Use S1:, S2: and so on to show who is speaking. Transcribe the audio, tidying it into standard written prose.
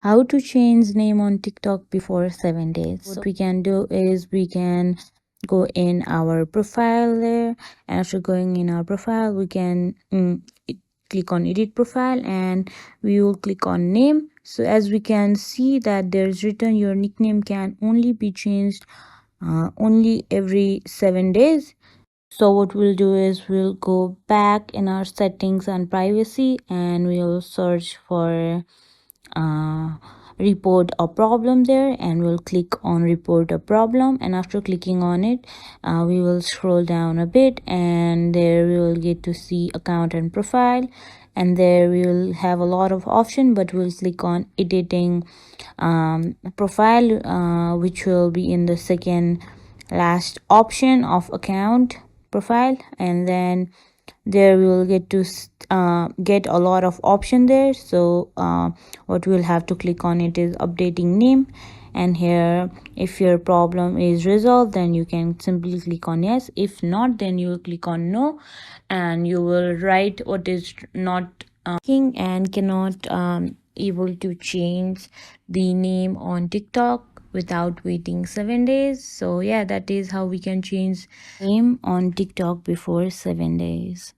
S1: how to change name on TikTok before 7 days. What we can do is we can go in our profile there, and after going in our profile we can click on edit profile, and we will click on name. So as we can see that there's written your nickname can only be changed only every 7 days. So what we'll do is we'll go back in our settings and privacy, and we'll search for uh, report a problem there, and we'll click on report a problem. And after clicking on it, we will scroll down a bit, and there we will get to see account and profile, and there we will have a lot of option, but we'll click on editing profile, which will be in the second last option of account profile. And then there we will get to get a lot of option there. So what we'll have to click on it is updating name, and here if your problem is resolved, then you can simply click on yes. If not, then you will click on no, and you will write what is not and cannot able to change the name on TikTok without waiting 7 days. So yeah, that is how we can change name on TikTok before 7 days.